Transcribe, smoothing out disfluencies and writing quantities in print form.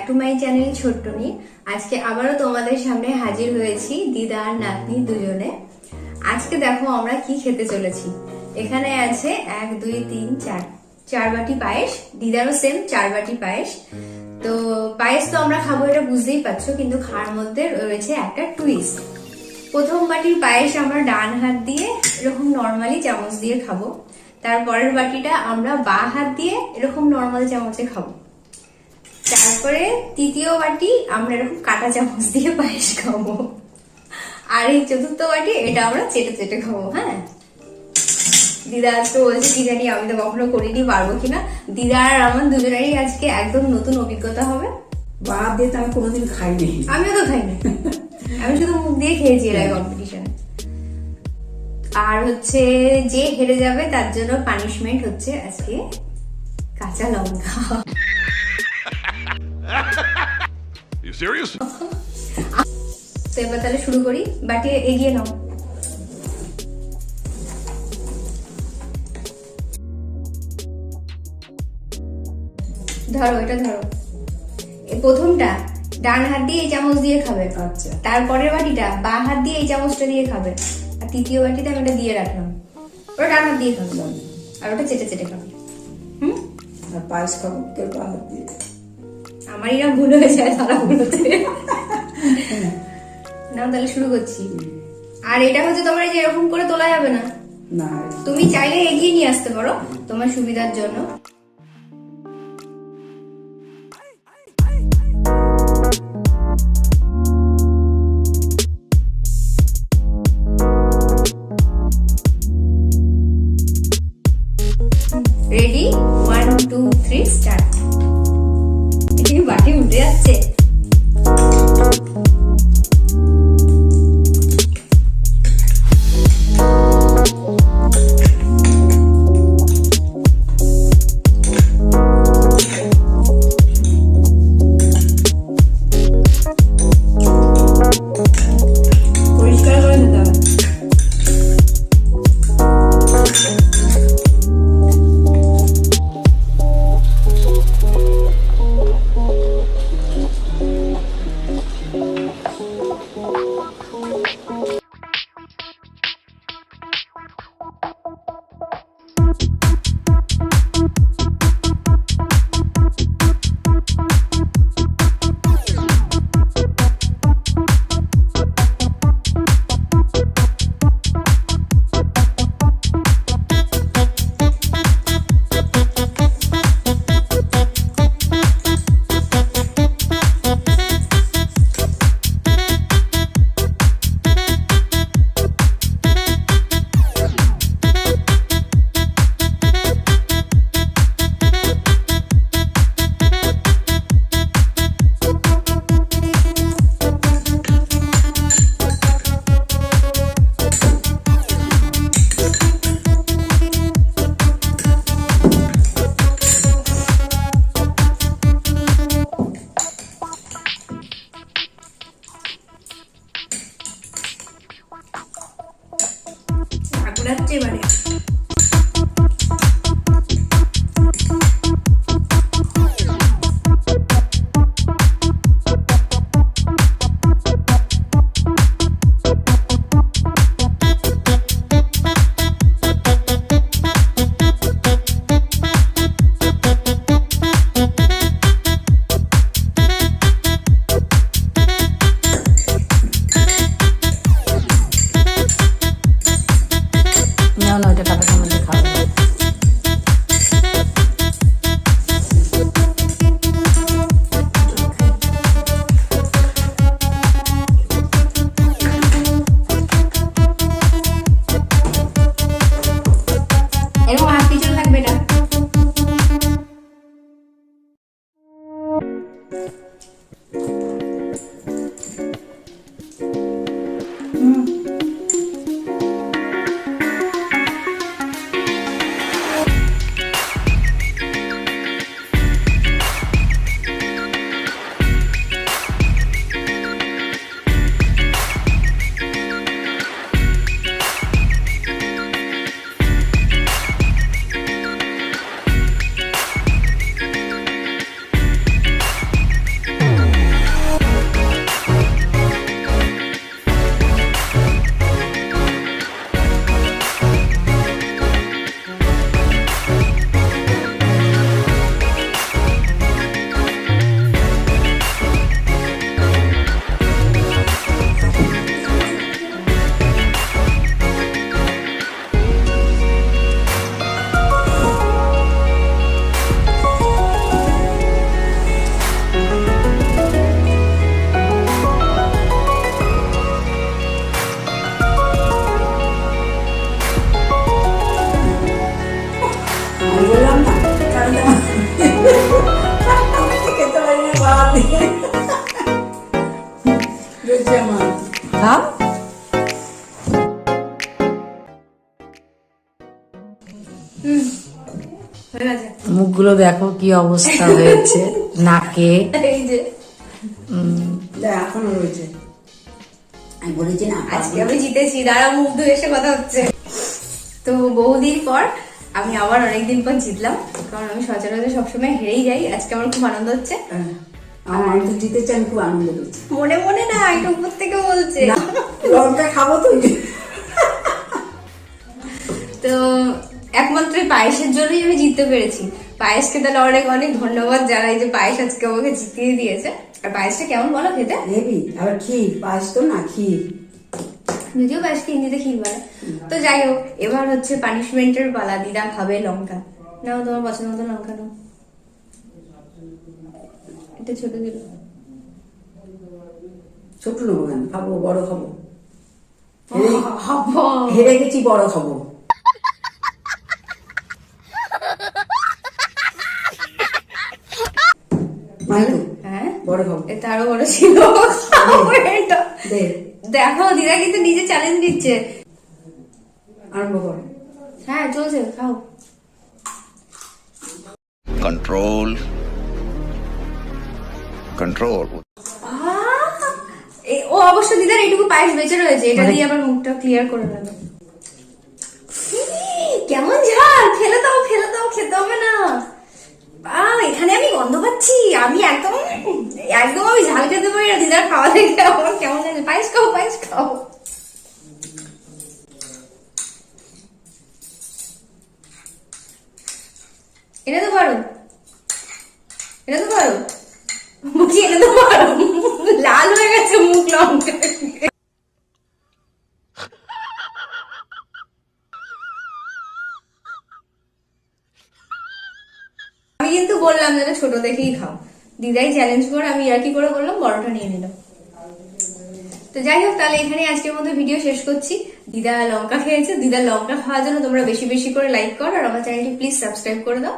To my channel ছোট্টনি। আজকে আবারও তোমাদের সামনে হাজির হয়েছি দিদা আর নাতনি দুজনে। আজকে দেখো আমরা কি খেতে চলেছি। এখানে আছে 1 2 3 4 4 বাটি পায়েস, দিদারও সেম 4 বাটি পায়েস। তো পায়েস তো আমরা খাবো এটা বুঝতেই পারছো, কিন্তু খাওয়ার মধ্যে রয়েছে একটা টুইস্ট। প্রথম বাটির পায়েস আমরা ডান হাত দিয়ে এরকম নর্মালি চামচ দিয়ে খাবো, তারপরের বাটিটা আমরা বাঁ হাত দিয়ে এরকম নর্মাল চামচে খাবো, তারপরে তৃতীয় বাটি আমরা এরকম কাঁটা চামচ দিয়ে পায়েস খাবো, আর এই চতুর্থ বাটি এটা আমরা চেটে চেটে খাবো। হ্যাঁ, দিদা আজকে বলছে কি জানি, আমি তো কখনো করিনি, পারবো কিনা। দিদা আর আমার দুজনেরই আজকে একদম নতুন অভিজ্ঞতা হবে। বাদ দিয়ে তো আমি কোনোদিন খাইনি। আমিও তো খাইনি, আমি শুধু মুখ দিয়ে খেয়েছি এর কম্পিটিশনে। আর হচ্ছে যে হেরে যাবে তার জন্য পানিশমেন্ট হচ্ছে আজকে কাঁচা লঙ্কা। You serious? তো এবার তাহলে শুরু করি, বাটি এগিয়ে নাও। ধরো, এটা ধরো। এই প্রথমটা ডান হাত দিয়ে এই চামচ দিয়ে খাবে, আচ্ছা। তারপরের বাটিটা বাঁ হাত দিয়ে এই চামচটা দিয়ে খাবে, আর তৃতীয় বাটিতে আমি এটা দিয়ে রাখলাম, ওটা ডান হাত দিয়ে খাবে, আর ওটা চেটে চেটে খাবে। আর পায়েস খাবো কেউ হাত দিয়ে। আমার এরা ভুল হয়ে যায় তারা ভুলতে না। তাহলে শুরু করছি। আর এটা হচ্ছে তোমার যে এরকম করে তোলা যাবে না, না তুমি চাইলে এগিয়ে নিয়ে আসতে পারো তোমার সুবিধার জন্য। Ready, 1 2 3 start. এই বাটি উঠে যাচ্ছে। পরিষ্কার করে নিতে হবে। ঘুরাচ্ছে এবারে। ওইটা কাটা চামচে খাওয়া যায়। এরকম হাত পিছনে থাকবে এটা। হয়েছে আমার। খাও। হয়ে গেছে। মুখগুলো দেখো কি অবস্থা হয়েছে নাকে। এই যে এখনো রয়েছে, আমি বলেছি না আজকে আমি জিতেছি, দাঁড়া মুখ ধুয়ে এসে কথা হচ্ছে। তো বহুদিন পর আমি আবার অনেকদিন পর জিতলাম, কারণ আমি সচরাচর সবসময় হেরেই যাই। আজকে আমার খুব আনন্দ হচ্ছে। আমার তো জিতেছি, আমি খুব আনন্দ করছি। মনে মনে না, এটা উপর থেকে বলছে। লঙ্কা খাবো তো। তো একমাত্র এই পায়েসের জন্যই আমি জিততে পেরেছি। পায়েসকে তাহলে অনেক অনেক ধন্যবাদ জানাই যে পায়েস আজকে আমাকে জিতিয়ে দিয়েছে। আর পায়েসটা কেমন বলো খেতে? হেবি, আবার ক্ষীর, পায়েস তো না ক্ষীর। যদিও পায়েসকে হিন্দিতে ক্ষীর বলে। তো যাই হোক, এবার হচ্ছে পানিশমেন্টের পালা। দিদা খাবে লঙ্কা। নাও তোমার পছন্দ মতো লঙ্কা নাও। এটা ছোট দিল। ছোট নেবো কেন, খাবো, বড় খাবো। হব। হেরে গেছি, বড় খাবো। মাইকু, হ্যাঁ বড় খাবো। এটা আরো বড় ছিল। এটা। দে, দেখো দিদা কিন্তু নিজে চ্যালেঞ্জ দিচ্ছে। আরম্ভ কর। হ্যাঁ চলছে, খাও। Control. Control. ও অবশ্য দিদার এইটুকু পায়েস বেঁচে রয়েছে, এটা দিয়ে আবার মুখটা ক্লিয়ার করে নেবে। কেমন ঝাল! ফেলে দাও, ফেলে দাও, খেতে হবে না। এখানে আমি গন্ধ পাচ্ছি। আমি একদম একদম আমি ঝাল খেতে পারি না। দিদার খাওয়া দেখে আমার কেমন লাগে। পায়েস খাও, পায়েস খাও। এটা তো পারো, এটা তো পারো, বুঝি এটা তো পারো। লাল হয়ে গেছে মুখ লঙ্কা। আমি কিন্তু বললাম যেটা ছোট দেখেই খাও। দিদাই চ্যালেঞ্জ করে, আমি আর কি করে বললাম, বড়টা নিয়ে নিলাম। তো যাই হোক, তাহলে এখানে আজকের মতো ভিডিও শেষ করছি। দিদা লঙ্কা খেয়েছে। দিদা লঙ্কা খাওয়ার জন্য তোমরা বেশি বেশি করে লাইক করো, আর আমার চ্যানেলটি প্লিজ সাবস্ক্রাইব করে দাও।